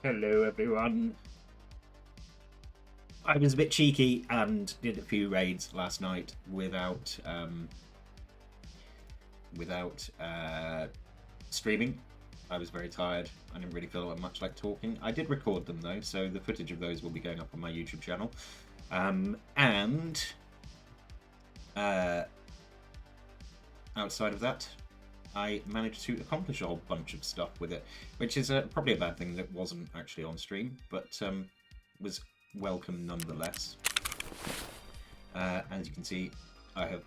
Hello, everyone. I was a bit cheeky and did a few raids last night without streaming. I was very tired. I didn't really feel much like talking. I did record them though, so the footage of those will be going up on my YouTube channel. And outside of that, I managed to accomplish a whole bunch of stuff with it, which is probably a bad thing that wasn't actually on stream, but was welcome nonetheless. As you can see, I have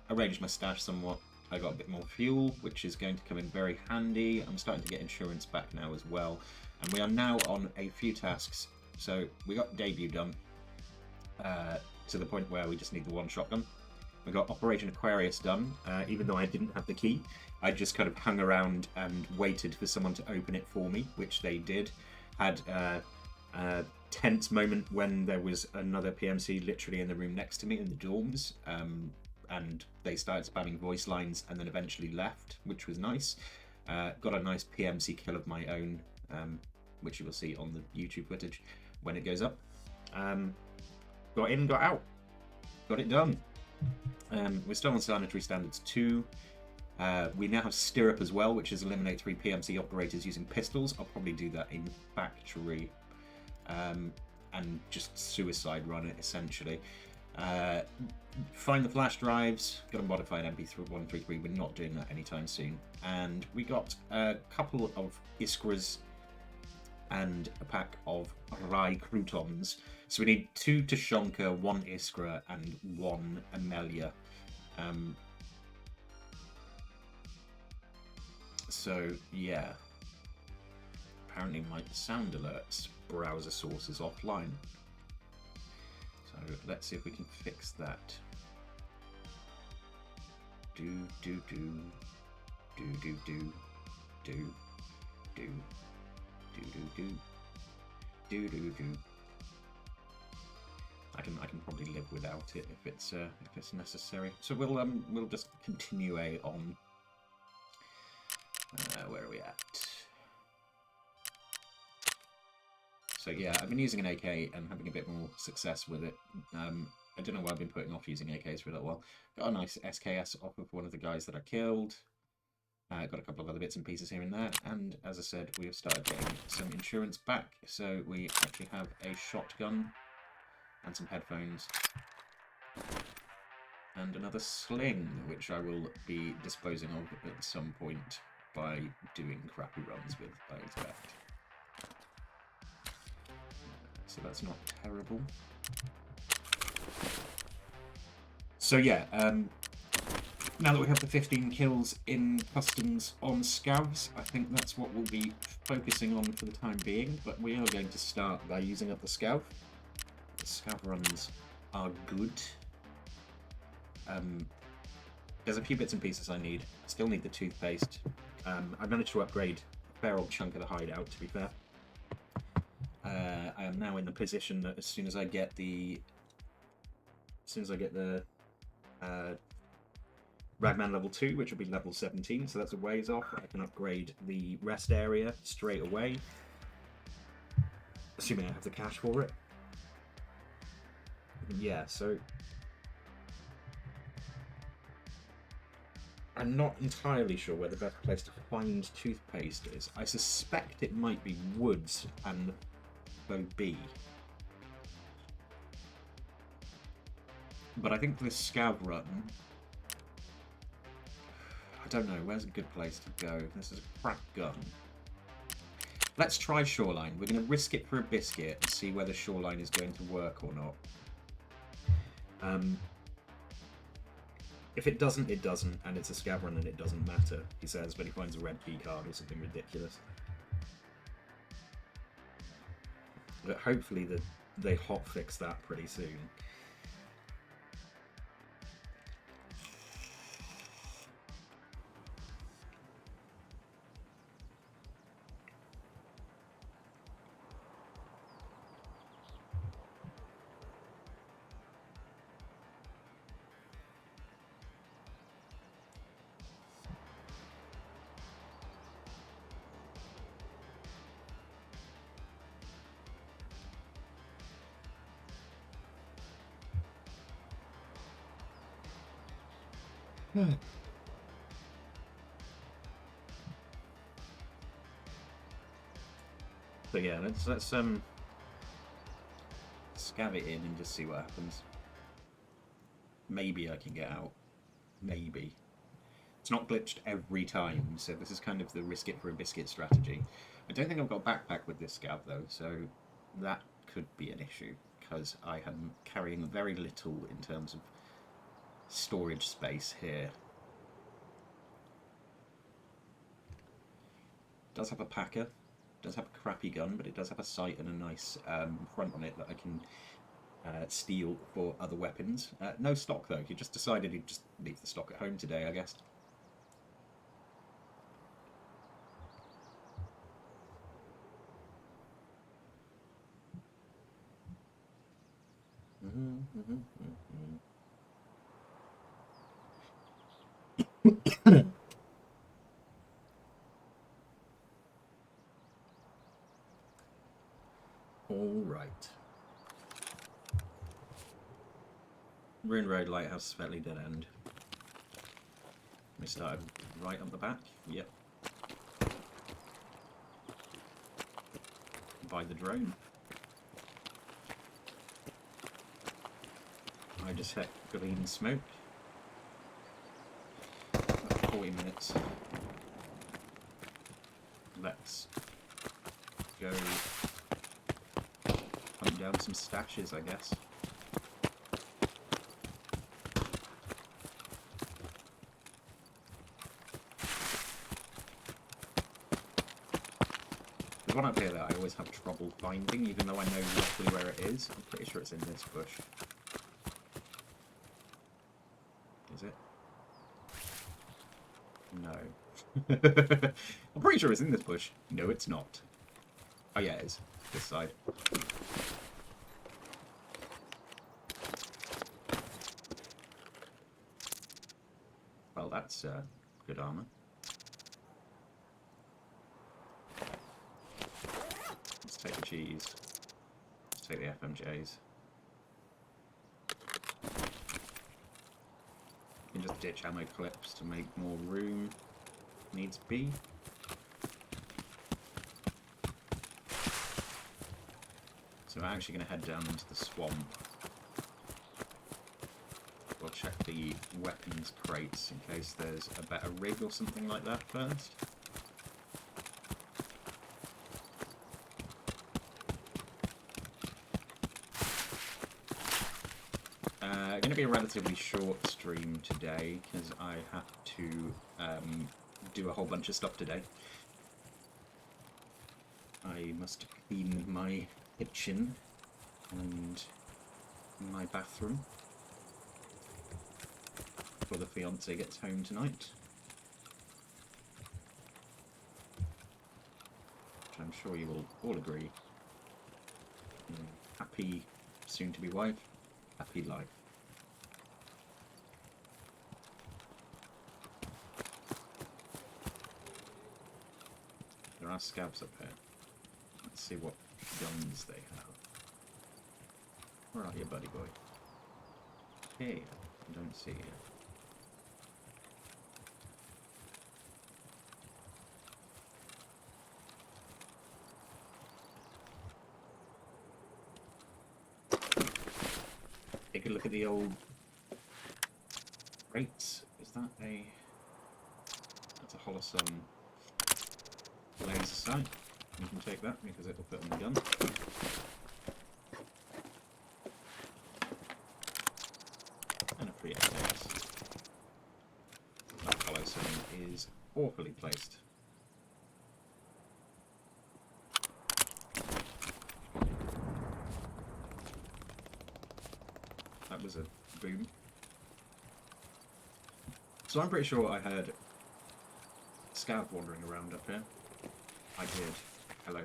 arranged my stash somewhat. I got a bit more fuel, which is going to come in very handy. I'm starting to get insurance back now as well. And we are now on a few tasks. So we got debut done to the point where we just need the one shotgun. We got Operation Aquarius done, even though I didn't have the key. I just kind of hung around and waited for someone to open it for me, which they did. Had a tense moment when there was another PMC literally in the room next to me in the dorms, and they started spamming voice lines and then eventually left, which was nice. Got a nice PMC kill of my own, which you will see on the YouTube footage when it goes up. Got in, got out, got it done. We're still on Sanitary Standards 2. We now have Stirrup as well, which is eliminate 3 PMC operators using pistols. I'll probably do that in Factory and just suicide run it, essentially. Find the flash drives, got a modified MP133, we're not doing that anytime soon. And we got a couple of Iskras and a pack of Rye Croutons. So we need 2 Tushonka, 1 Iskra, and 1 Amelia. So, yeah. Apparently my sound alerts browser source is offline. So let's see if we can fix that. Do. I can probably live without it if it's necessary. So we'll just continue on. Where are we at? So yeah, I've been using an AK and having a bit more success with it. I don't know why I've been putting off using AKs for a little while. Got a nice SKS off of one of the guys that I killed. Got a couple of other bits and pieces here and there. And as I said, we have started getting some insurance back. So we actually have a shotgun and some headphones. And another sling, which I will be disposing of at some point by doing crappy runs with, I expect. So that's not terrible. So yeah, now that we have the 15 kills in customs on scavs, I think that's what we'll be focusing on for the time being, but we are going to start by using up the scav. The scav runs are good. There's a few bits and pieces I need. Still need the toothpaste. I've managed to upgrade a fair old chunk of the hideout, to be fair. I am now in the position that as soon as I get the Ragman level 2, which will be level 17, so that's a ways off, I can upgrade the rest area straight away, assuming I have the cash for it. Yeah, so I'm not entirely sure where the best place to find toothpaste is. I suspect it might be Woods and B. But I think for this scav run, I don't know, where's a good place to go? This is a crap gun. Let's try Shoreline. We're going to risk it for a biscuit and see whether Shoreline is going to work or not. If it doesn't, it doesn't, and it's a scav run and it doesn't matter, he says, but he finds a red key card or something ridiculous. But hopefully they hotfix that pretty soon. So yeah, let's scav it in and just see what happens. Maybe I can get out. Maybe. It's not glitched every time, so this is kind of the risk it for a biscuit strategy. I don't think I've got a backpack with this scav though, so that could be an issue, because I am carrying very little in terms of storage space here. Does have a packer, does have a crappy gun, but it does have a sight and a nice front on it that I can steal for other weapons. No stock though, he just decided he'd just leave the stock at home today, I guess. All right. Ruin Road Lighthouse, Svetly Dead End. We started right up the back. Yep. By the drone. I just hit green smoke. About 40 minutes. Let's go hunt down some stashes, I guess. There's one up here that I always have trouble finding, even though I know roughly where it is. I'm pretty sure it's in this bush. Is it? No. I'm pretty sure it's in this bush. No, it's not. Oh yeah, it is. This side. Well, that's good armor. Let's take the cheese. Let's take the FMJs. You can just ditch ammo clips to make more room. Needs be. So I'm actually going to head down into the swamp. We'll check the weapons crates in case there's a better rig or something like that first. Going to be a relatively short stream today because I have to do a whole bunch of stuff today. I must clean my kitchen and my bathroom before the fiance gets home tonight, which I'm sure you will all agree. Happy soon-to-be wife, happy life. There are scabs up here. Let's see what guns they have. Where are you, buddy boy? Hey, I don't see you. Take a look at the old crates. Is that a... That's a Holosun laser sight. You can take that because it will fit on the gun. And a free FPS. That Holosun is awfully placed. That was a boom. So I'm pretty sure I heard scav wandering around up here. I did. Hello.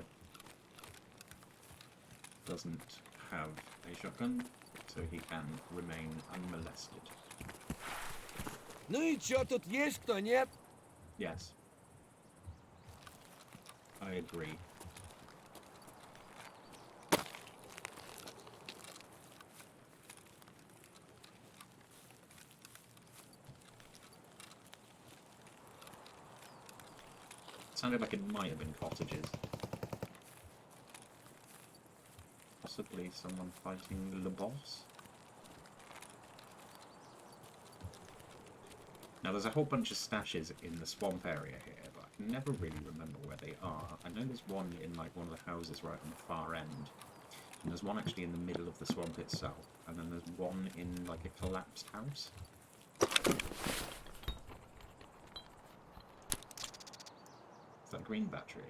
Doesn't have a shotgun, so he can remain unmolested. Ну и чё, тут есть кто, нет? Yes. I agree. Sounded like it might have been cottages. Possibly someone fighting the boss. Now there's a whole bunch of stashes in the swamp area here, but I can never really remember where they are. I know there's one in like one of the houses right on the far end. And there's one actually in the middle of the swamp itself. And then there's one in like a collapsed house. Is that a green battery?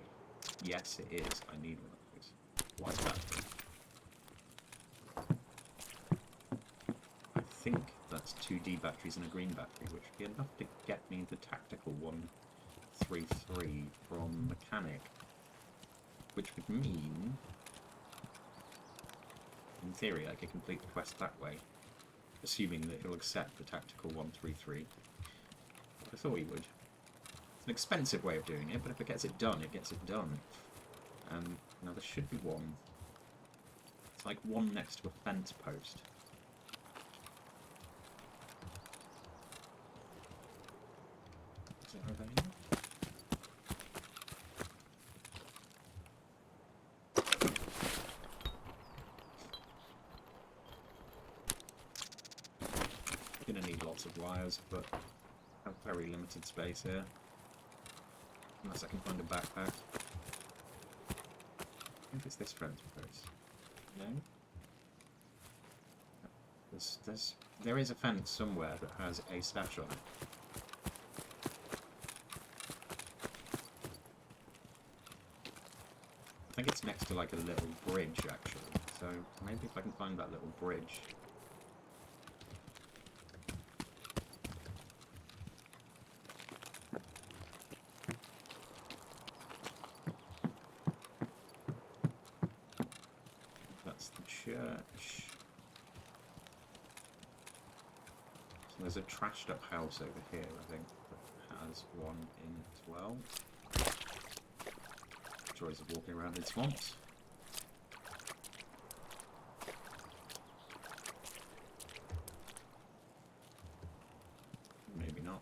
Yes, it is. I need one of those. White battery. I think that's 2D batteries and a green battery, which would be enough to get me the tactical 133 from Mechanic. Which would mean, in theory, I could complete the quest that way. Assuming that he'll accept the tactical 133. I thought he would. It's an expensive way of doing it, but if it gets it done, it gets it done. Now there should be one. It's like one next to a fence post. Is it over here? Gonna need lots of wires, but I have very limited space here. Unless I can find a backpack. I think it's this fence post. No? There is a fence somewhere that has a stash on it. I think it's next to like a little bridge actually, so maybe if I can find that little bridge. That's the church. So there's a trashed up house over here, I think, that has one in as well. Joys of walking around in swamps. Maybe not.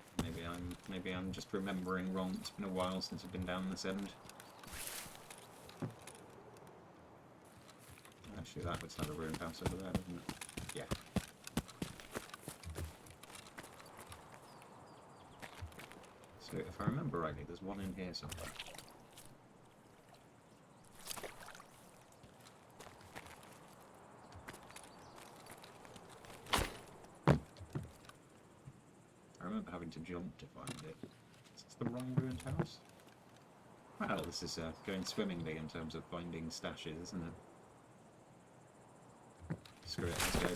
Maybe I'm just remembering wrong. It's been a while since I've been down this end. Actually, that looks like a ruined house over there, doesn't it? Yeah. So if I remember rightly, there's one in here somewhere. I remember having to jump to find it. Is this the wrong ruined house? Well, this is going swimmingly in terms of finding stashes, isn't it? Screw it, let's go.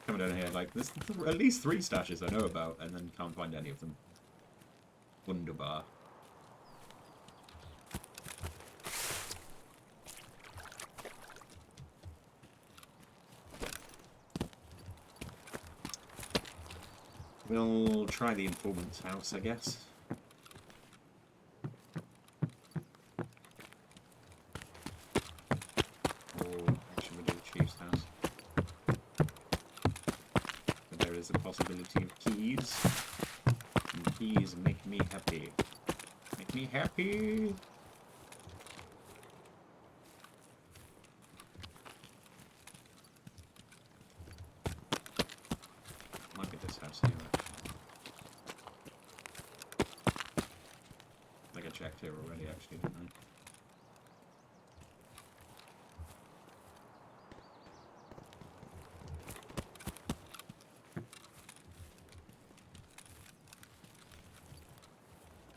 Coming down here, like, there's at least 3 stashes I know about, and then can't find any of them. Wunderbar. We'll try the informant's house, I guess. Or actually we'll do the chief's house. But there is a possibility of keys. And keys make me happy. Make me happy! Might be this house here, actually. I think I checked here already, actually, didn't I?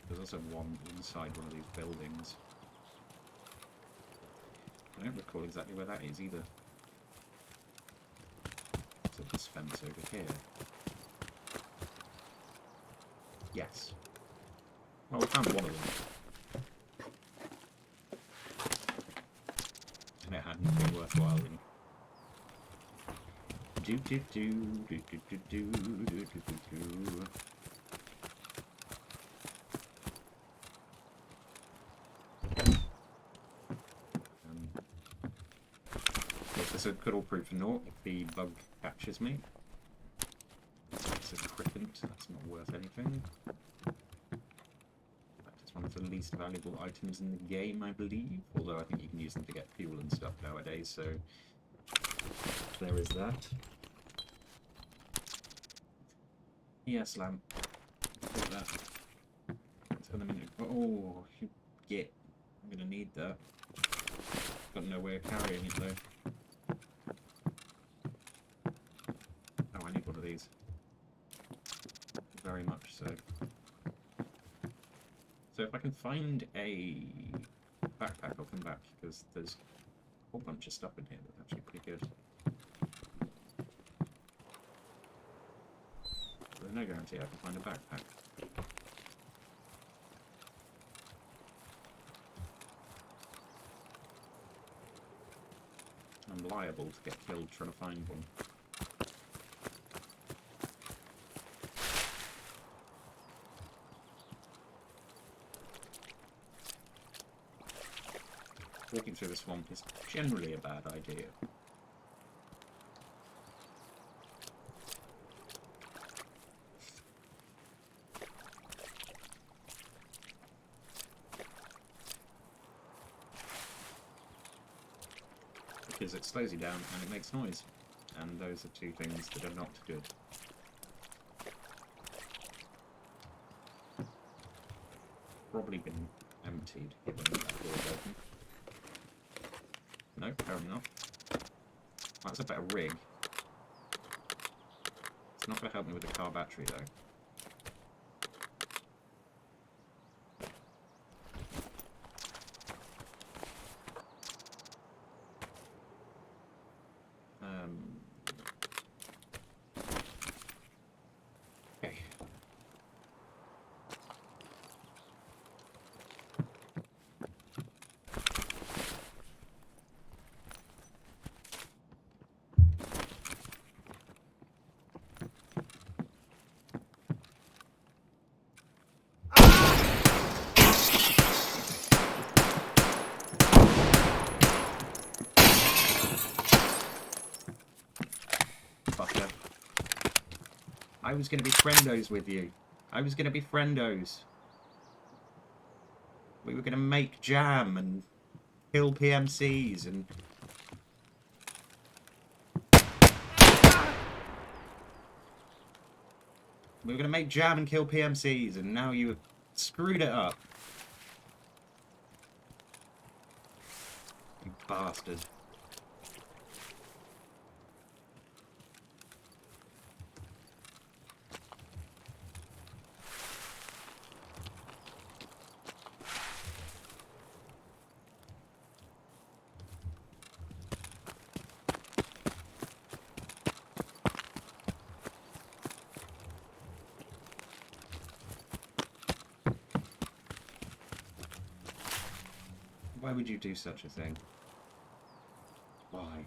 There's also one inside one of these buildings. I don't recall exactly where that is either. So this fence over here. Yes. Well, we found one of them. And it had nothing worthwhile in. Do do do do do do do do do do. Yes, this could all prove for naught if the bug catches me. That's a cricket. That's not worth anything. That is one of the least valuable items in the game, I believe. Although I think you can use them to get fuel and stuff nowadays, so there is that. Yes, lamp. Take that. Turn them into... Oh, you get. I'm gonna need that. Got no way of carrying it though. Oh, I need one of these. Very much so. So if I can find a backpack, I'll come back, because there's a whole bunch of stuff in here that's actually pretty good. There's no guarantee I can find a backpack. I'm liable to get killed trying to find one. Walking through the swamp is generally a bad idea. Because it slows you down and it makes noise. And those are two things that are not good. Probably been emptied given that door's open. No, apparently not. That's a better rig. It's not going to help me with the car battery though. Okay. Fucker. I was going to be friendos with you. I was going to be friendos. We were going to make jam and kill PMCs and... We were going to make jam and kill PMCs, and now you screwed it up. You bastard. Why would you do such a thing? Why?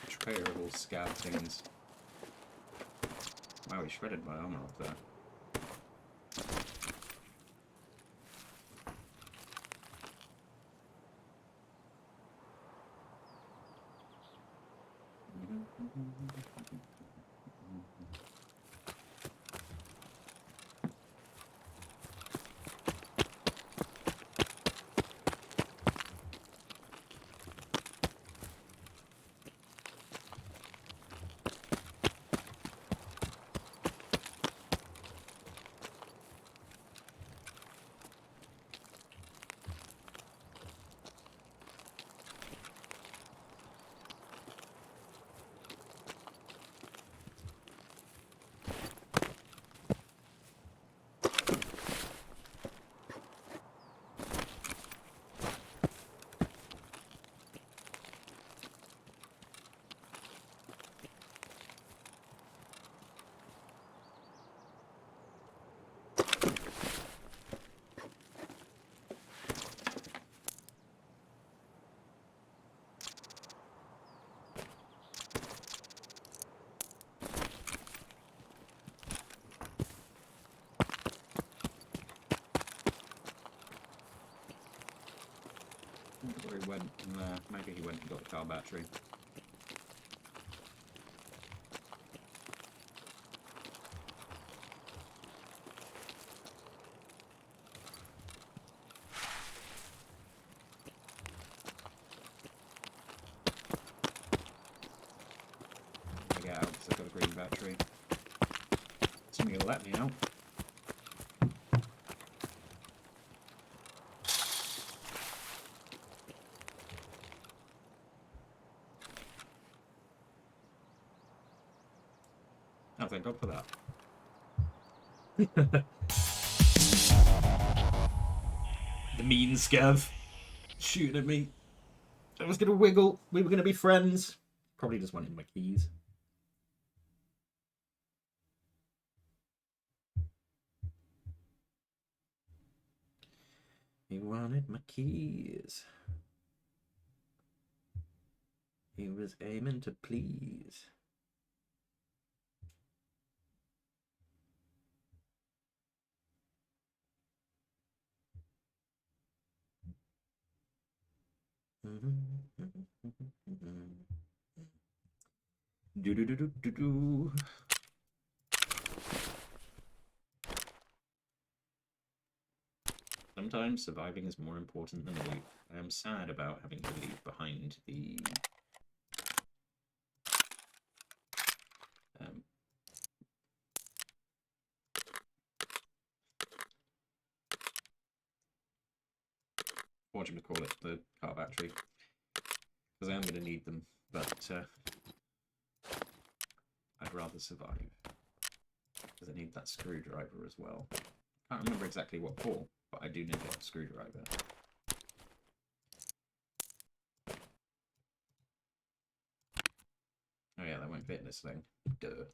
Betrayer of all scab things. Wow, he shredded my armor off there. Where he went from there. Maybe he went and got the car battery. battery. Somebody will let me out. Oh, thank God for that. The mean scav shooting at me. I was gonna wiggle. We were gonna be friends. Probably just wanted my keys. He wanted my keys. He was aiming to please. Do do do do do do. Sometimes surviving is more important than loot. I am sad about having to leave behind the whatchamacallit, the car battery, because I am going to need them, but I'd rather survive, because I need that screwdriver as well. Can't remember exactly what for, but I do need a screwdriver. Oh yeah, that won't fit in this thing. Duh.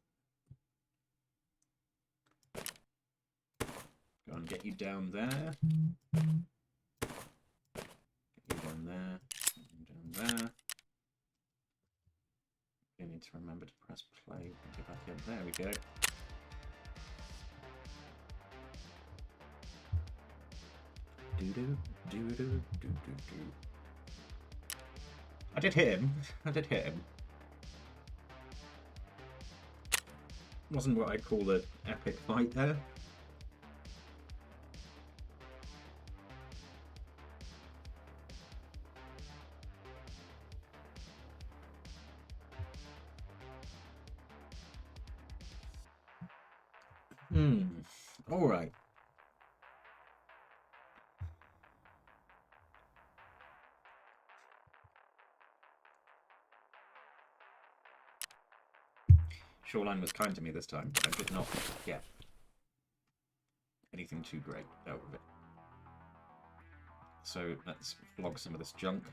Go and get you down there. Get you down there. Down there. You need to remember to press play and get back in. There we go. Do. I did hit him. I did hit him. Wasn't what I'd call an epic fight there. All right. Shoreline was kind to me this time, but I did not get anything too great out of it. So let's flog some of this junk.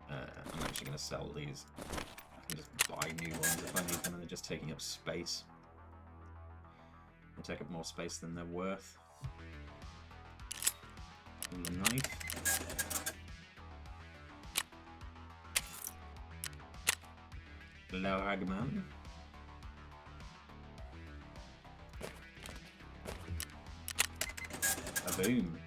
I'm actually going to sell these. I can just buy new ones if I need them, and they're just taking up space. They take up more space than they're worth. And the knife. Hello, Hagman. A boom.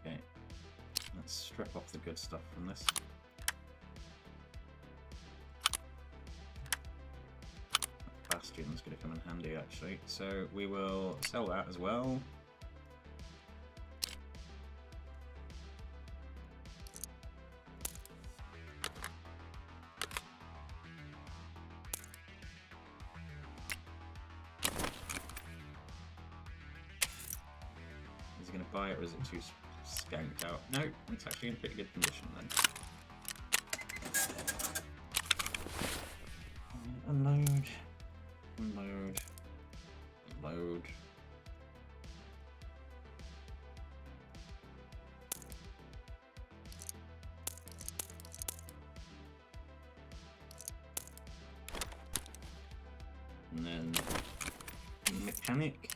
Okay, let's strip off the good stuff from this. Bastion's going to come in handy actually, so we will sell that as well. Is he going to buy it or is it too skanked out? No, it's actually in pretty good condition then. Unload. Unload. Unload. And then mechanic.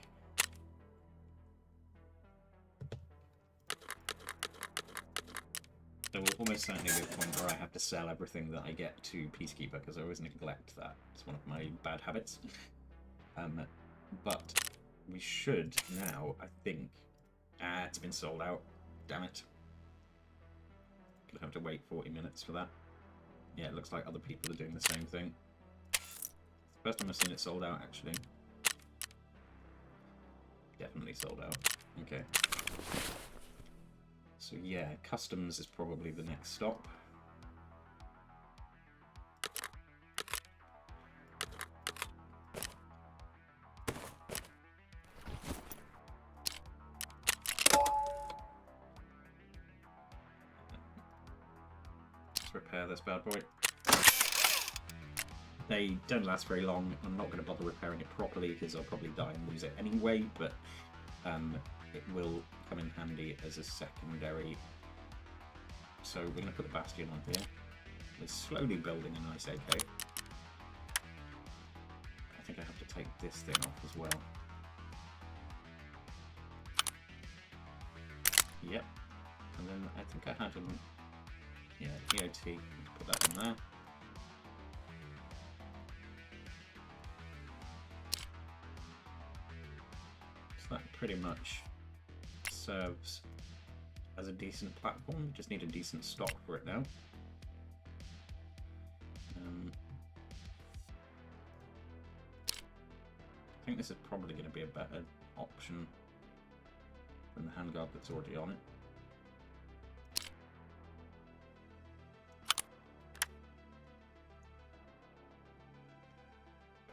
There will almost certainly be a point where I have to sell everything that I get to Peacekeeper, because I always neglect that. It's one of my bad habits. But we should now, I think... it's been sold out. Damn it. Gonna have to wait 40 minutes for that. Yeah, it looks like other people are doing the same thing. First time I've seen it sold out, actually. definitely sold out. Okay. So yeah, customs is probably the next stop. Let's repair this bad boy. They don't last very long. I'm not going to bother repairing it properly because I'll probably die and lose it anyway, but it will come in handy as a secondary. So we're going to put the bastion on here. We're slowly building a nice AK. I think I have to take this thing off as well. Yep. And then I think I had an EOT. Put that in there. So that pretty much serves as a decent platform. Just need a decent stock for it now. I think this is probably going to be a better option than the handguard that's already on it.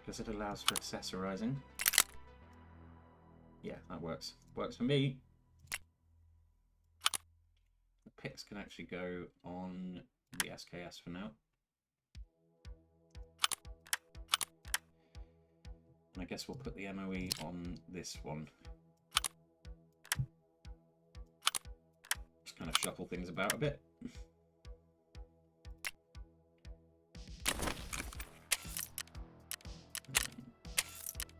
Because it allows for accessorizing. Yeah, that works. Works for me. The picks can actually go on the SKS for now. And I guess we'll put the MOE on this one. Just kind of shuffle things about a bit.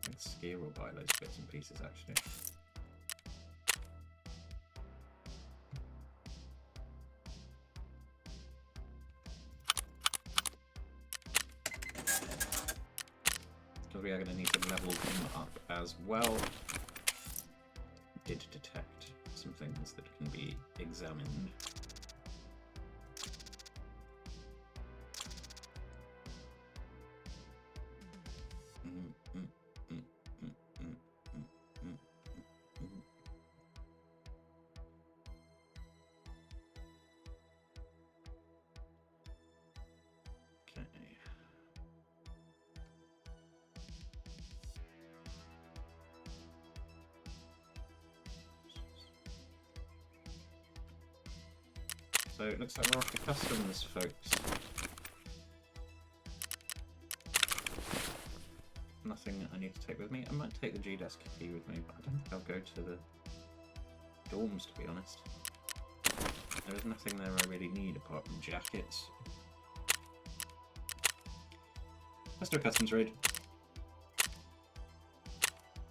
Let's skier or buy those bits and pieces actually. We are going to need to level them up as well. Did detect some things that can be examined. So it looks like we're off to customs, folks. Nothing I need to take with me. I might take the G-Desk key with me, but I don't think I'll go to the dorms, to be honest. There's nothing there I really need apart from jackets. Let's do a customs raid.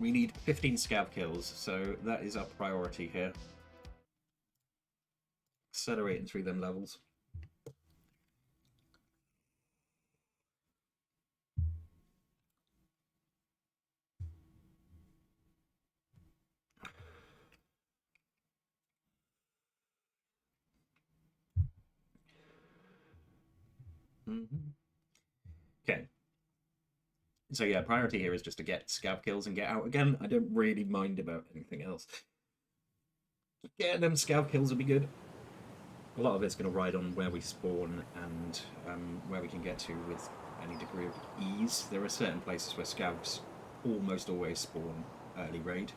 We need 15 scav kills, so that is our priority here. Accelerating through them levels. Okay. So yeah, priority here is just to get scav kills and get out again. I don't really mind about anything else. Getting them scav kills would be good. A lot of it's going to ride on where we spawn and where we can get to with any degree of ease. There are certain places where scavs almost always spawn early raid.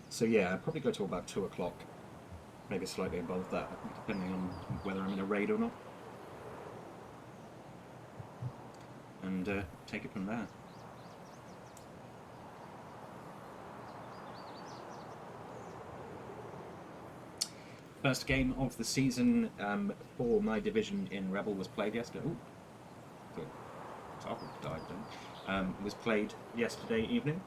So yeah, I'd probably go to about 2 o'clock, maybe slightly above that, depending on whether I'm in a raid or not. And take it from there. First game of the season for my division in Rebel was played yesterday. Ooh, thought Tarkov died then. Was played yesterday evening.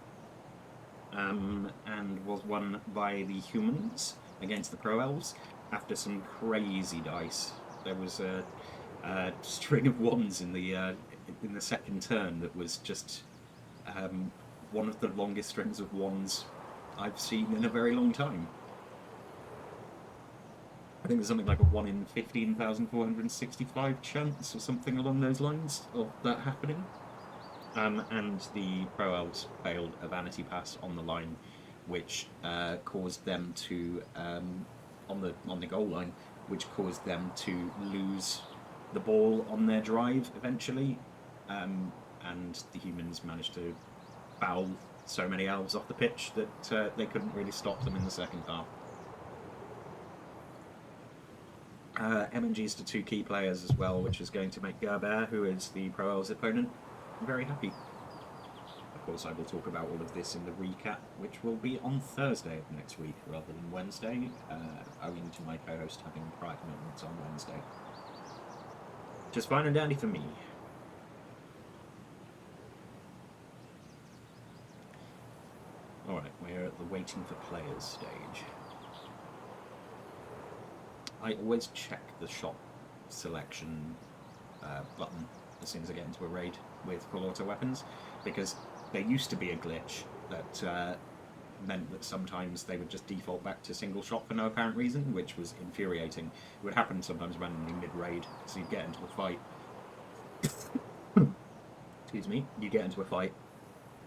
and was won by the humans against the Pro Elves after some crazy dice. There was a string of ones in the second turn that was just one of the longest strings of ones I've seen in a very long time. I think there's something like a 1 in 15,465 chance or something along those lines of that happening. And the Pro Elves failed a Vanity Pass on the line, which caused them to on the goal line, which caused them to lose the ball on their drive eventually, and the humans managed to foul so many elves off the pitch that they couldn't really stop them in the second half. MNGs to 2 key players as well, which is going to make Gerber, who is the Pro Elves opponent, very happy. Of course, I will talk about all of this in the recap, which will be on Thursday of next week rather than Wednesday, owing to my co-host having prior commitments on Wednesday. Just fine and dandy for me. Alright, we're at the waiting for players stage. I always check the shop selection button as soon as I get into a raid with full auto weapons, because there used to be a glitch that meant that sometimes they would just default back to single shot for no apparent reason, which was infuriating. It would happen sometimes randomly mid-raid, so you'd get into a fight. Excuse me. You'd get into a fight.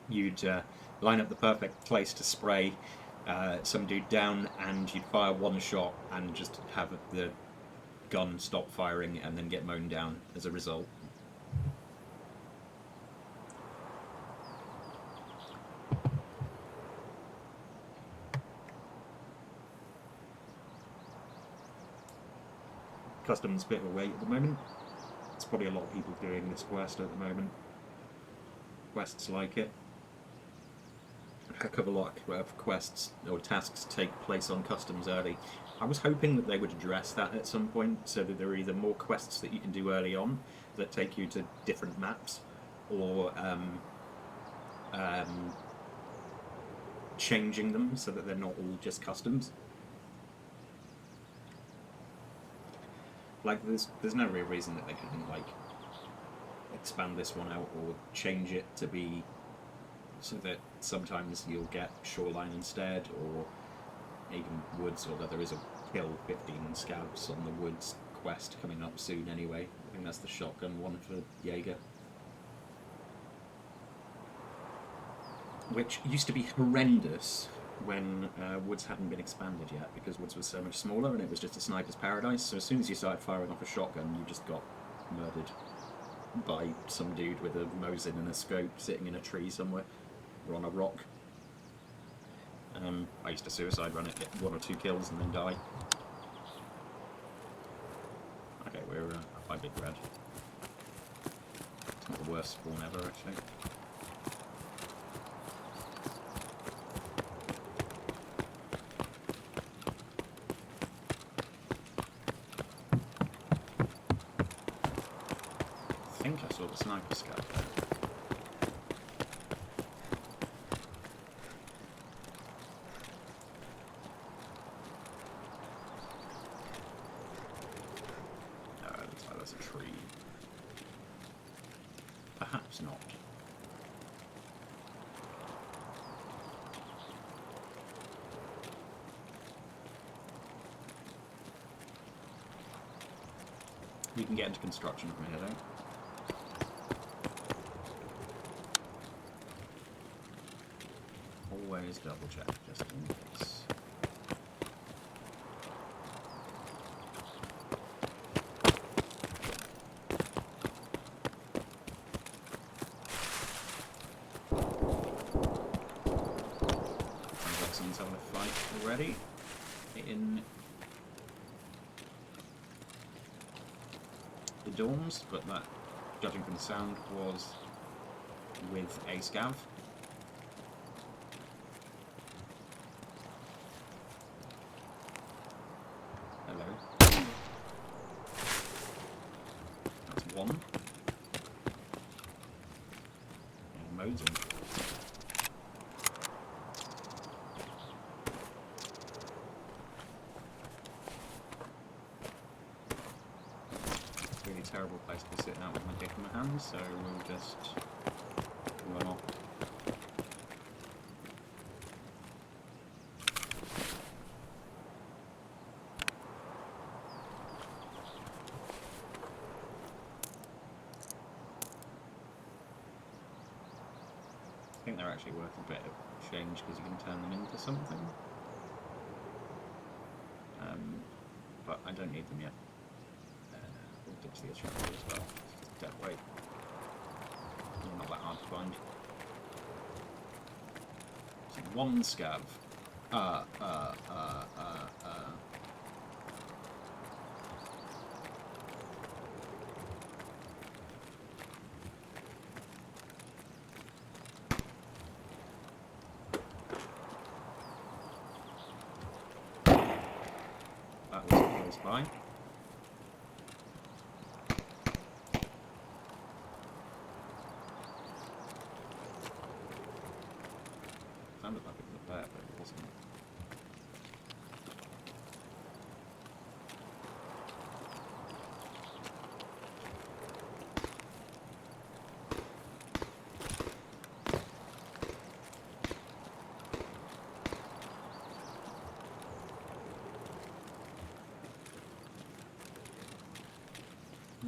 You'd line up the perfect place to spray some dude down, and you'd fire one shot and just have the gun stop firing and then get mown down as a result. Customs bit of a wait at the moment. There's probably a lot of people doing this quest at the moment. Quests like it. A heck of a lot of quests or tasks take place on customs early. I was hoping that they would address that at some point, so that there are either more quests that you can do early on that take you to different maps, or changing them so that they're not all just customs. Like, there's no real reason that they couldn't, like, expand this one out or change it to be so that sometimes you'll get shoreline instead, or even woods, although there is a kill 15 scabs on the woods quest coming up soon anyway. I think that's the shotgun one for Jaeger. Which used to be horrendous when woods hadn't been expanded yet, because woods was so much smaller and it was just a sniper's paradise. So as soon as you started firing off a shotgun, you just got murdered by some dude with a Mosin and a scope sitting in a tree somewhere or on a rock. I used to suicide run it, get 1 or 2 kills and then die. Okay, we're up by Big Red. It's not the worst spawn ever, actually. I think I saw the sniper scout there. No, it looks like that's a tree. Perhaps not. You can get into construction from here, though. Always double check, just in case. Sounds like someone's having a fight already in the dorms, but that, judging from the sound, was with a scav. Hello. That's one. And Mosin. really terrible place to be sitting out with my dick in my hand, so we'll just run off. I think they're actually worth a bit of change because you can turn them into something. But I don't need them yet. We'll ditch the attractor as well. It's dead weight. Not that hard to find. So one scav. That was close by. Sounded like it was there, but it wasn't.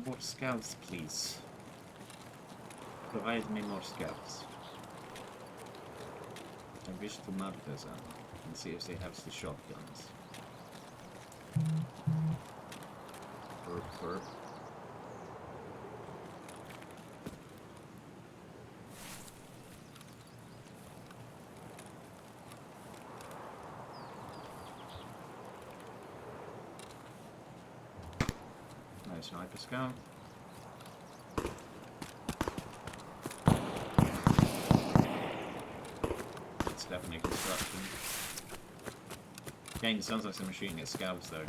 More scouts, please. Provide me more scouts. I wish to mark them and see if they have the shotguns. Burp, burp. No sniper scout. It's definitely construction. Again, it sounds like someone shooting at scouts though.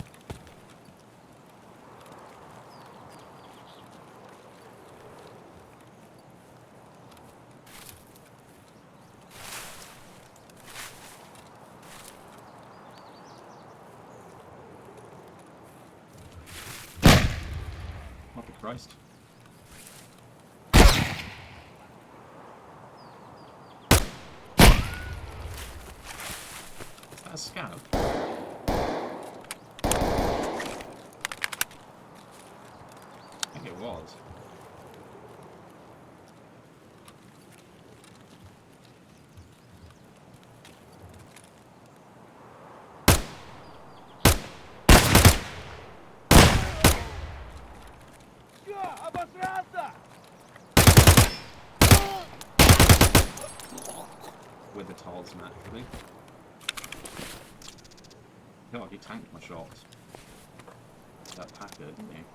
What the Christ? Is that a scout? I think it was. Обосрался! With the tolls, naturally. God, you tanked my shots. That Packer, didn't you?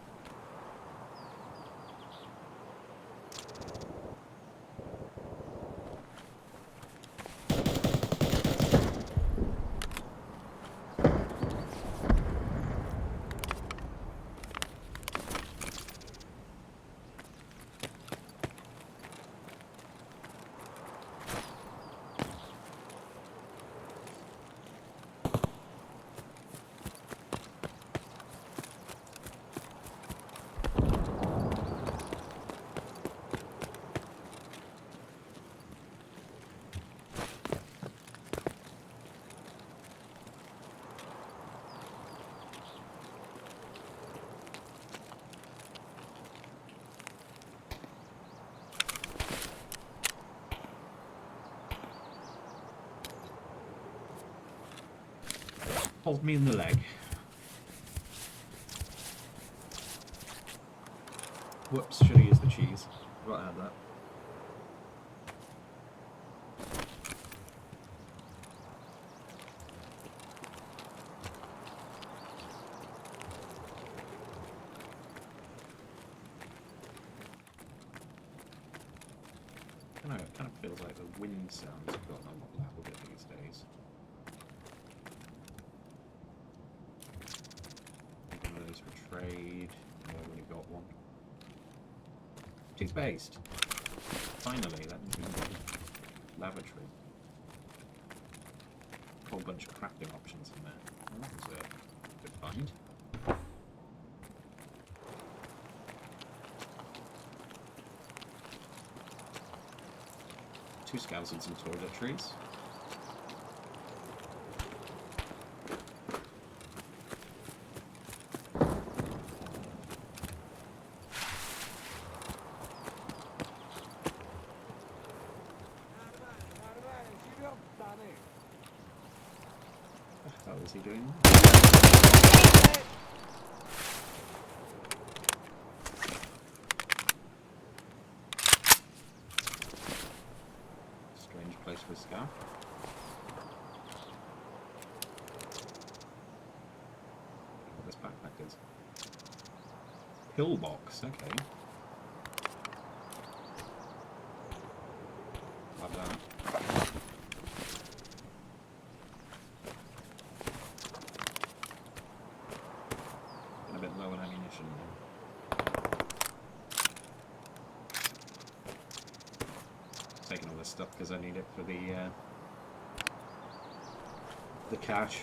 Hold me in the leg. Whoops, should have used the cheese. Right, I had that. I don't know, it kind of feels like the wind sounds have gotten a lot louder these days. One of those for trade. I've already got one. It's based. Finally, that means we can get a lavatory. A whole bunch of crafting options in there. Well, that was a good find. 2 scouts and some toiletries. What the hell is he doing? Strange place for a scout. What this backpack is. Pillbox, okay. Love that. Getting a bit low on ammunition now. Taking all this stuff because I need it for the cache.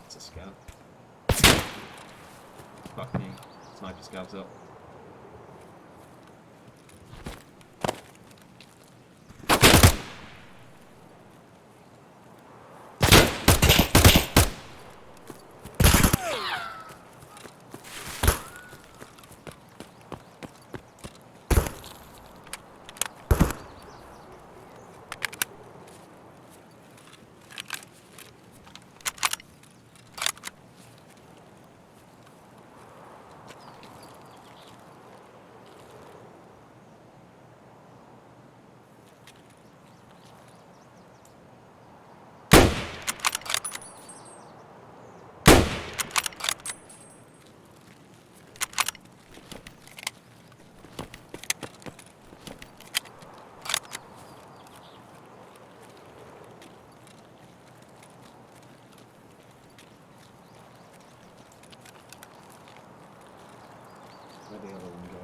It's a scout. Fuck me. Sniper scouts up. Where'd the other one go?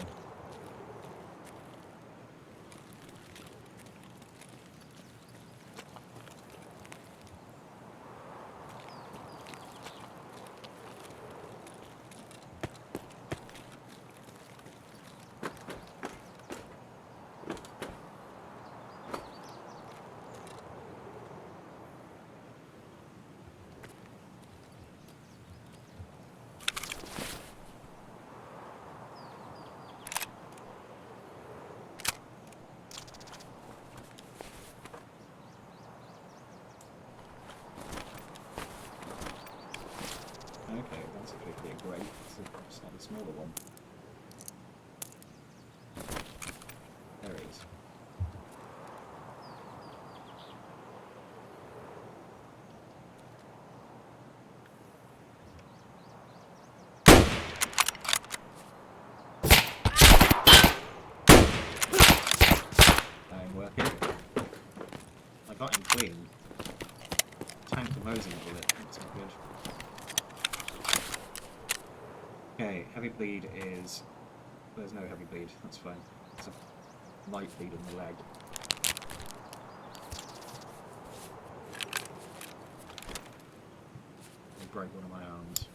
Okay, that's actually great. It's a slightly smaller one. There it is. That ain't working. I got him clean. Tanked the Mosing bullet. That's not good. Okay, heavy bleed is... There's no heavy bleed, that's fine. It's a light bleed in the leg. I broke one of my arms.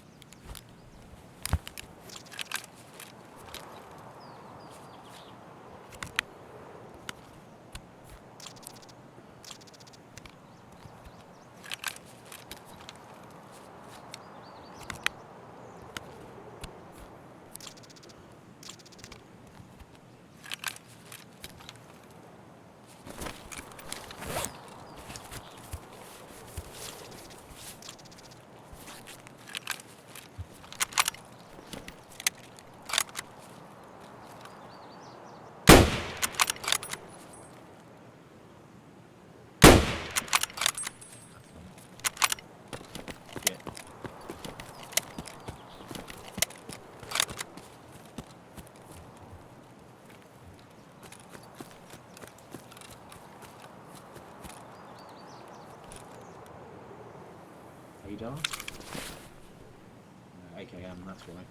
Radar? AKM, that's why.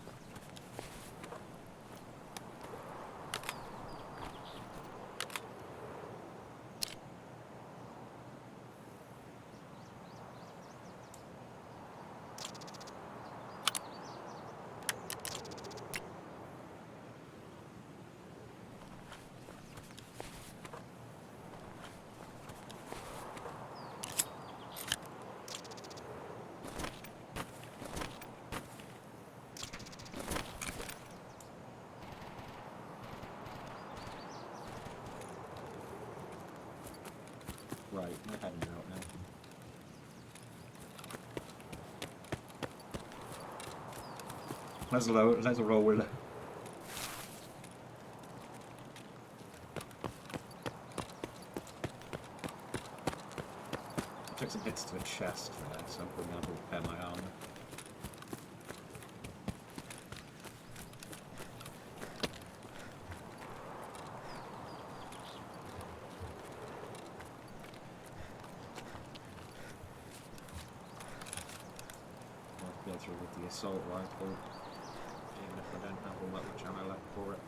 Right, we're heading out now. Let's roll with it. I took some hits to the chest there, so I'm probably going to repair my armor. I'll go through with the assault rifle, even if I don't have all that much ammo left for it.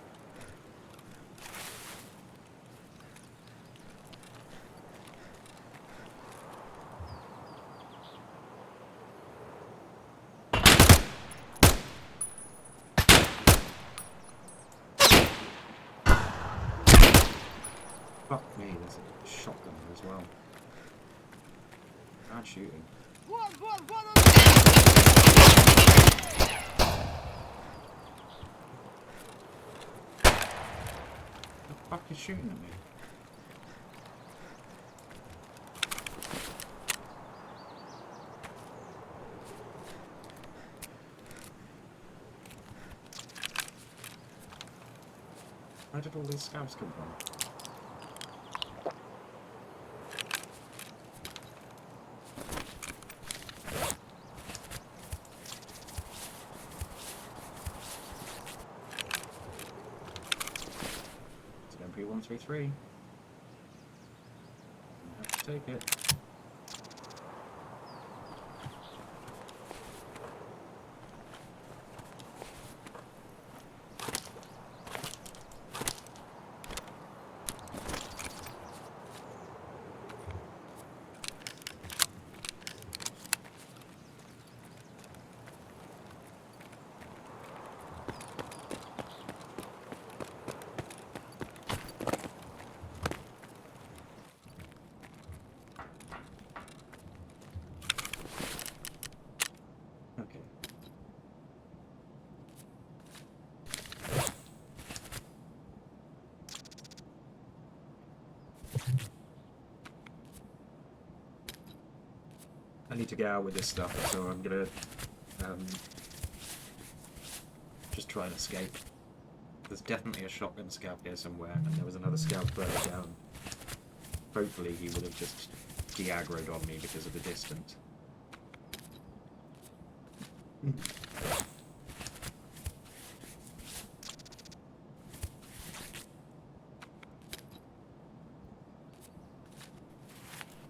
Fuck me, there's a shotgun there as well. Bad shooting. The fuck is shooting at me? Where did all these scouts come from? It's MP133. I have to take it. Okay. I need to get out with this stuff, so I'm gonna just try and escape. There's definitely a shotgun scout here somewhere, and there was another scout further down. Hopefully he would have just de-aggroed on me because of the distance.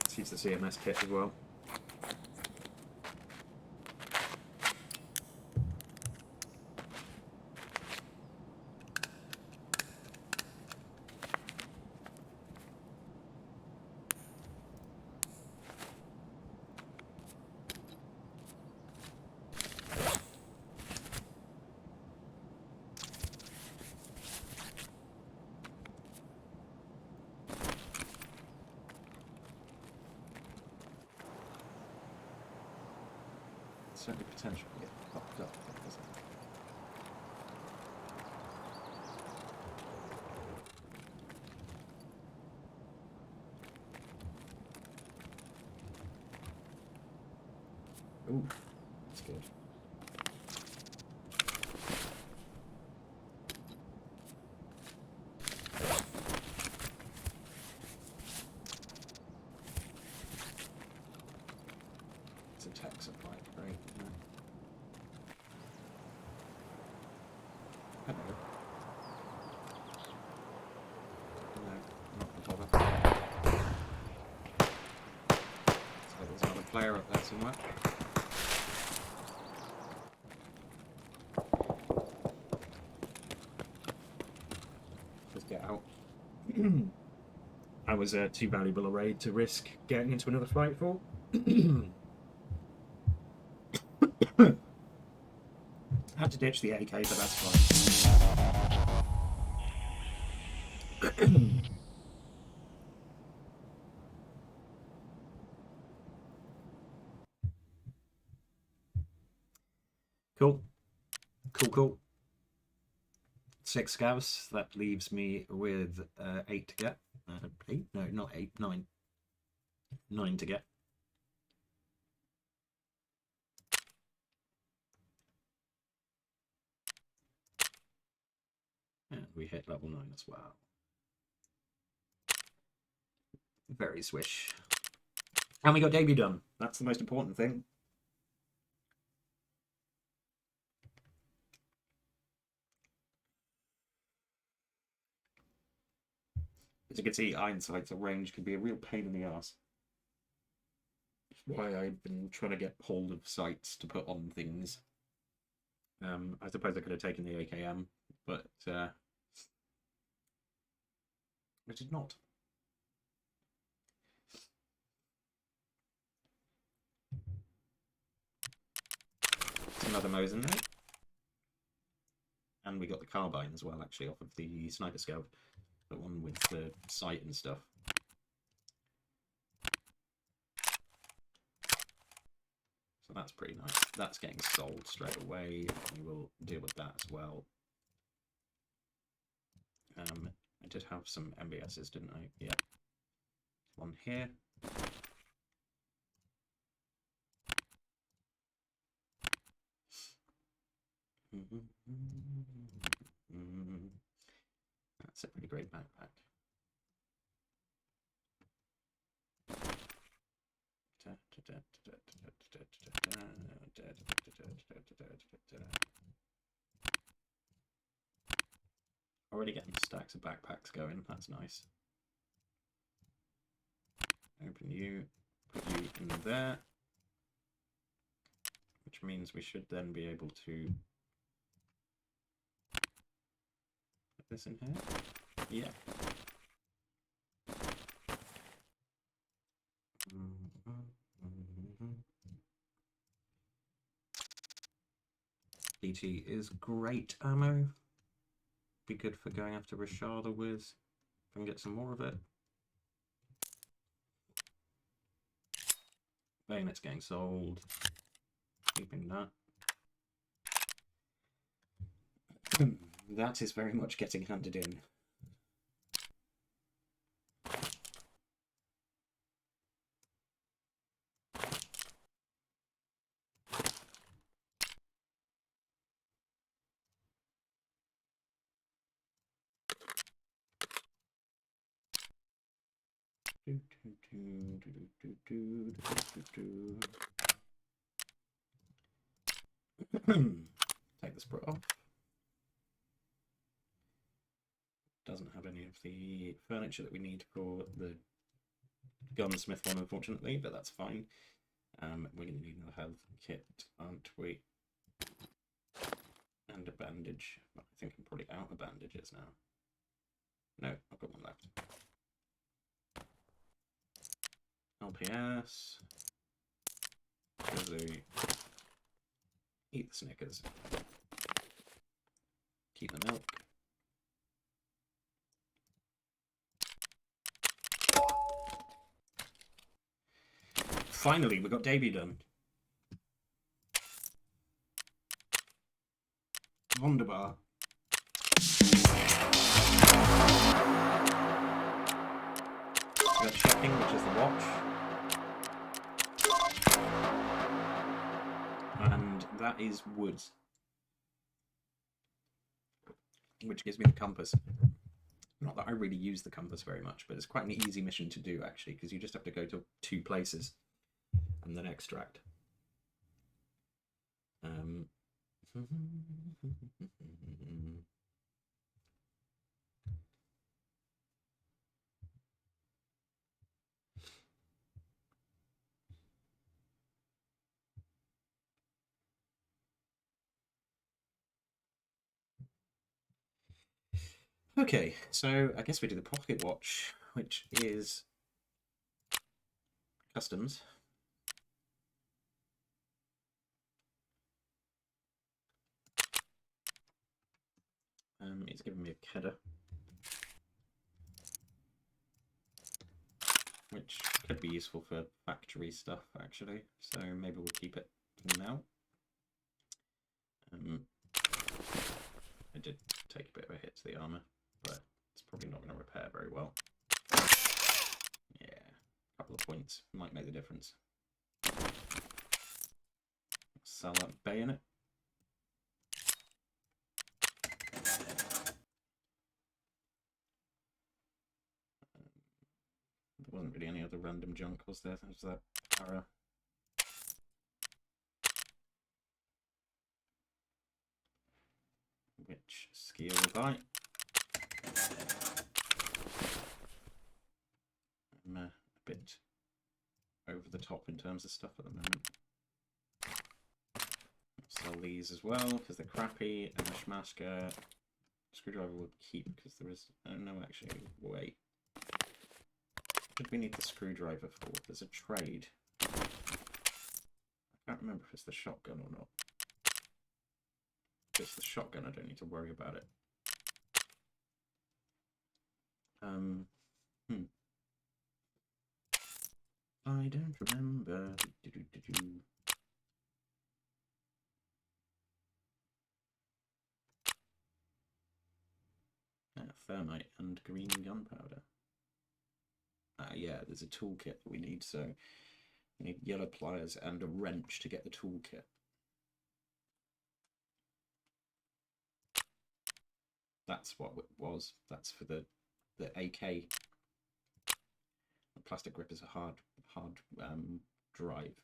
Let's use the CMS kit as well. Certainly potential to get fucked up, isn't it? Ooh, that's good. It's a tech supply, right? Hello. No, not the bother. So there's another player up there somewhere. Just get out. I was too valuable a raid to risk getting into another fight for. Had to ditch the AK, but that's fine. Cool. Cool. 6 scavs. That leaves me with 8 to get. 8? No, not 8. 9. 9 to get. And we hit level 9 as well. Very swish. And we got debut done. That's the most important thing. As you can see, Iron Sight's range can be a real pain in the ass. That's why I've been trying to get hold of sights to put on things. I suppose I could have taken the AKM, but I did not. Another Mosin there. And we got the carbine as well, actually, off of the sniper scout. The one with the sight and stuff. So that's pretty nice. That's getting sold straight away. We will deal with that as well. I did have some MBSs, didn't I? Yeah. One here. That's a pretty great backpack. Already getting stacks of backpacks going, that's nice. Open you, put you in there, which means we should then be able to put this in here. Yeah. DT is great ammo. Be good for going after Rashada with. If I can get some more of it. Bayonet's getting sold. Keeping that. That is very much getting handed in. Take this Brit off. Doesn't have any of the furniture that we need for the gunsmith one, unfortunately, but that's fine. We're going to need another health kit, aren't we? And a bandage. I think I'm probably out of bandages now. No, I've got one left. LPS. Eat the Snickers. Keep the milk. Finally, we got debut done. Wunderbar. We got checking, which is the watch. And that is wood. Which gives me the compass. Not that I really use the compass very much, but it's quite an easy mission to do, actually, because you just have to go to 2 places and then extract. Okay, so I guess we do the pocket watch, which is customs. It's giving me a Kedda, which could be useful for factory stuff, actually, so maybe we'll keep it for now. I did take a bit of a hit to the armor, but it's probably not going to repair very well. Yeah, A couple of points might make the difference. Sell that bayonet. There wasn't really any other random junk, was there? There was that para. Which skill was I? I'm a bit over the top in terms of stuff at the moment. Sell these as well because they're crappy, and the Schmasker screwdriver will keep because there is no, actually, wait. What did we need the screwdriver for? There's a trade. I can't remember if it's the shotgun or not. If it's the shotgun, I don't need to worry about it. I don't remember. Thermite and green gunpowder. Yeah, there's a toolkit that we need, so we need yellow pliers and a wrench to get the toolkit. That's what it was. That's for the AK. The plastic grip is a hard drive.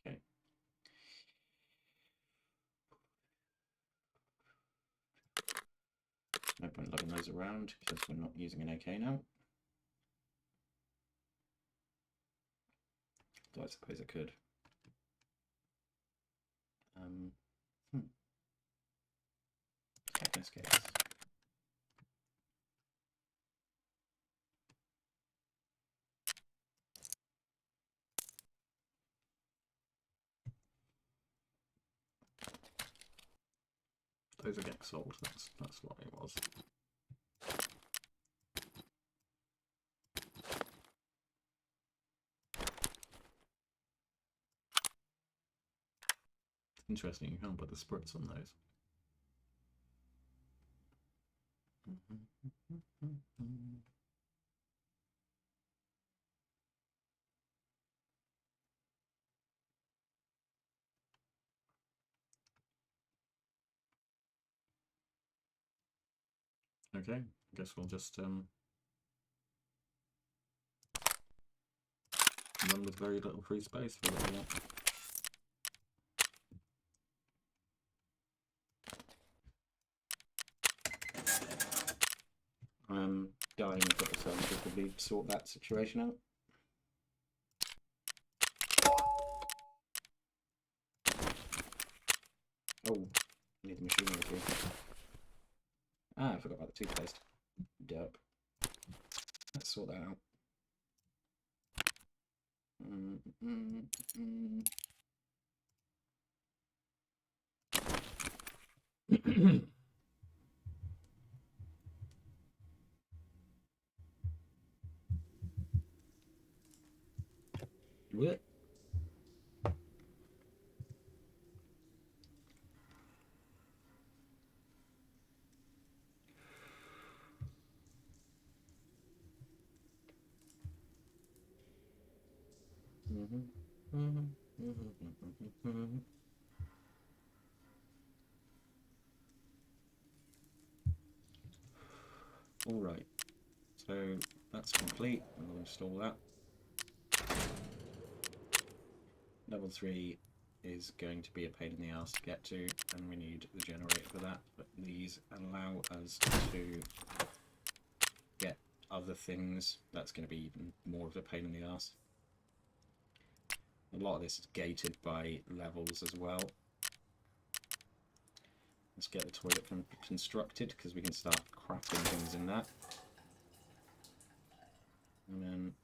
Okay. No point lugging those around because we're not using an AK now. Though I suppose I could. In this case. Those are getting sold. That's what it was. Interesting, you can't put the spritz on those. Okay, I guess we'll just run with very little free space for a little while. I'm dying to put the sun to probably sort that situation out. Oh, I need the machinery too. Ah, I forgot about the toothpaste. Derp. Let's sort that out. What? All right, so that's complete. We'll install that. Level 3 is going to be a pain in the ass to get to, and we need the generator for that, but these allow us to get other things. That's going to be even more of a pain in the ass. A lot of this is gated by levels as well. Let's get the toilet constructed, because we can start crafting things in that. And then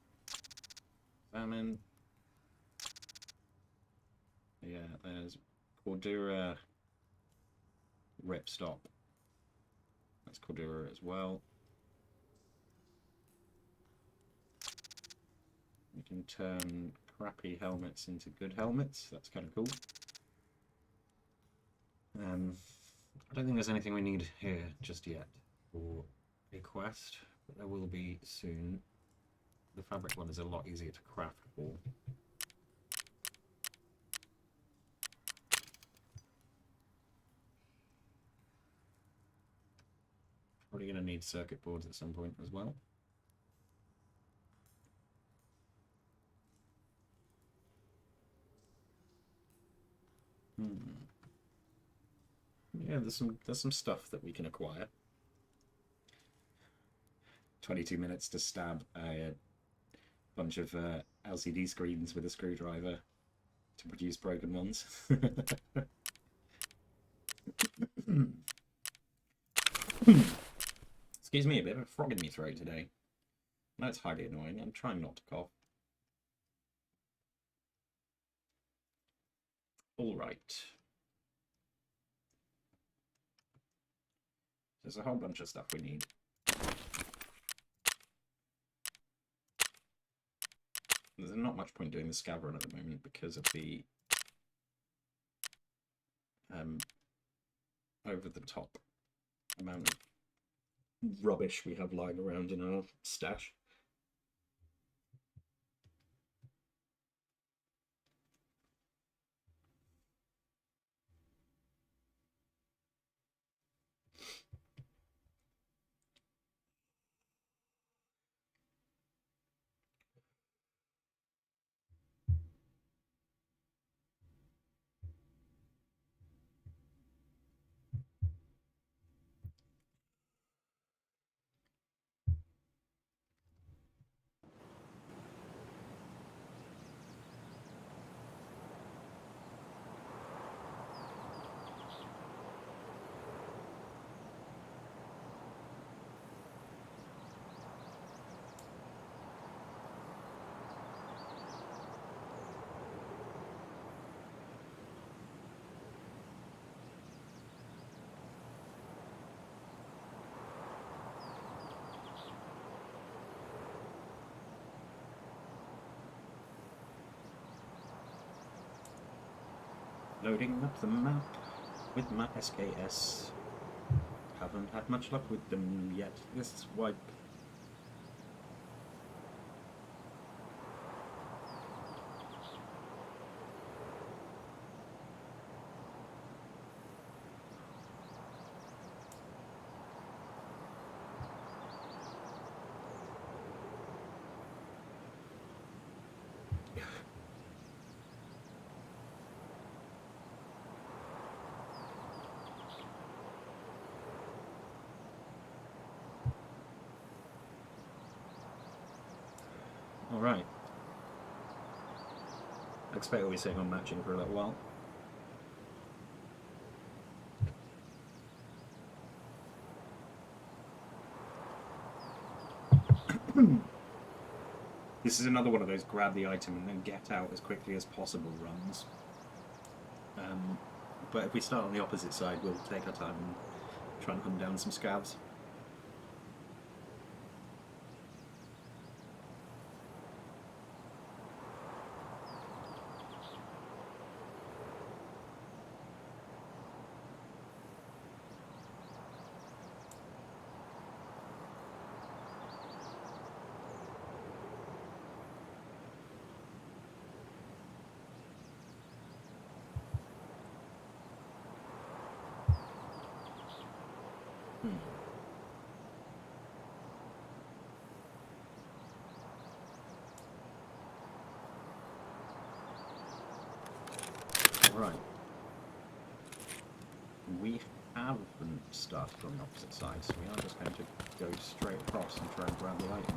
salmon. Yeah, there's Cordura ripstop. That's Cordura as well. We can turn crappy helmets into good helmets. That's kind of cool. I don't think there's anything we need here just yet for a quest, but there will be soon. The fabric one is a lot easier to craft for. Probably going to need circuit boards at some point as well. Yeah, there's some stuff that we can acquire. 22 minutes to stab a bunch of LCD screens with a screwdriver to produce broken ones. Excuse me, a bit of a frog in my throat today. No, it's highly annoying. I'm trying not to cough. All right. There's a whole bunch of stuff we need. There's not much point doing the scav run at the moment because of the over-the-top amount of rubbish we have lying around in our stash. Loading up the map with my SKS. Haven't had much luck with them yet. This wipe. Alright. I expect we'll be sitting on matching for a little while. This is another one of those grab the item and then get out as quickly as possible runs. But if we start on the opposite side, we'll take our time and try and hunt down some scavs. Right. We haven't started from the opposite side, so we are just going to go straight across and try and grab the item.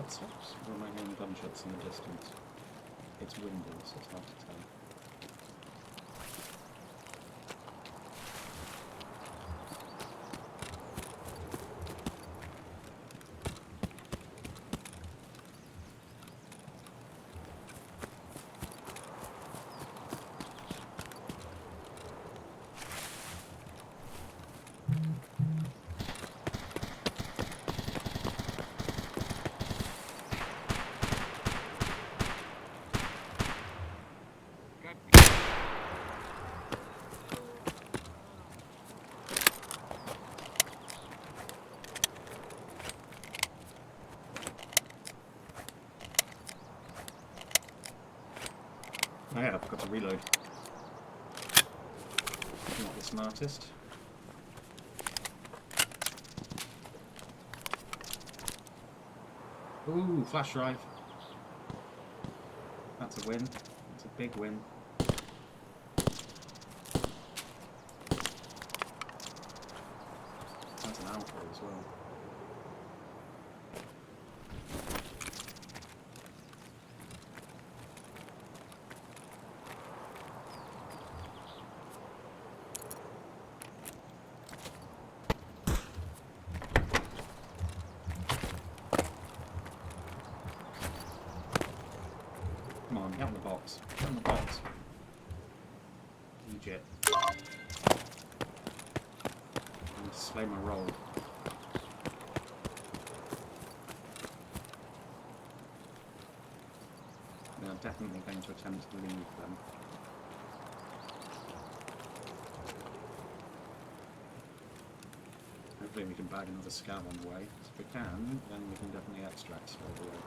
footsteps? Or am I hearing gunshots in the distance? It's windy, so it's hard to tell. Oh yeah, I forgot to reload. Not the smartest. Ooh, flash drive. That's a win. That's a big win. That's an alpha as well. Come on, get on the box. Get on the box. Egypt. I'm to slay my roll. They are definitely going to attempt to leave them. Hopefully we can bag another scav on the way. If we can, then we can definitely extract straight away.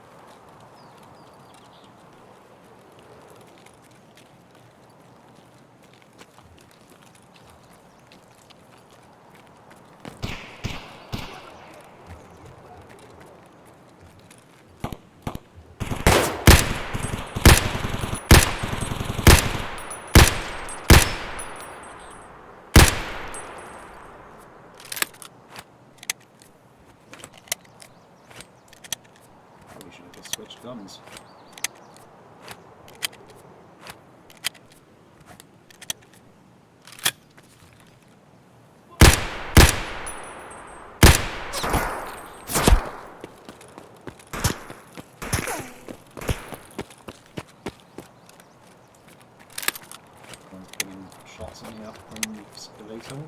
Probably should have just switched guns. One's putting shots on me up from Skeletal.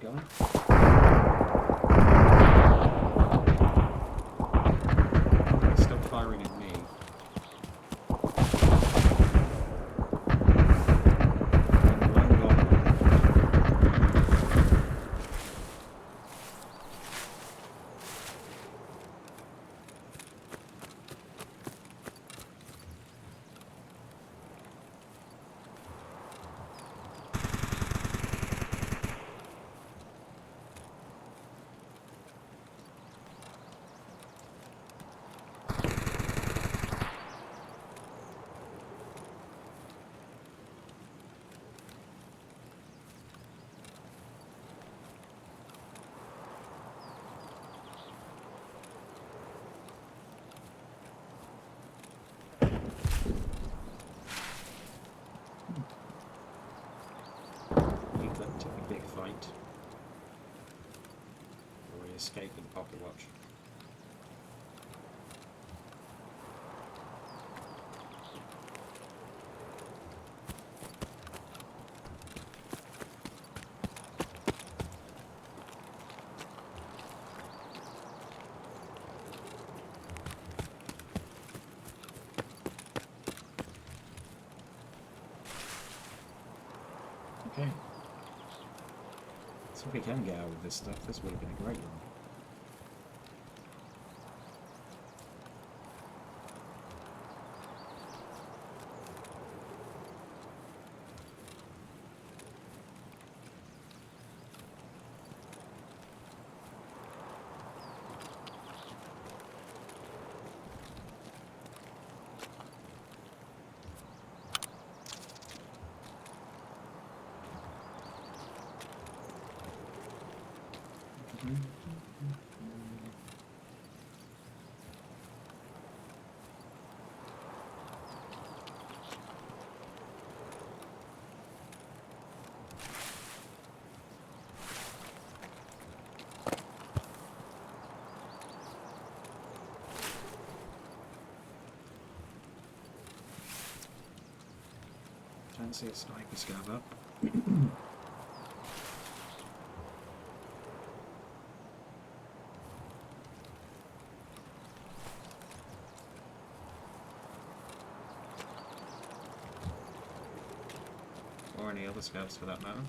Going. Still firing at me. Took a big fight. Or we escaped with the pocket watch. Okay. So if we can get out of this stuff, this would have been a great one. Don't see a sniper scav up. Or any other scavs for that matter.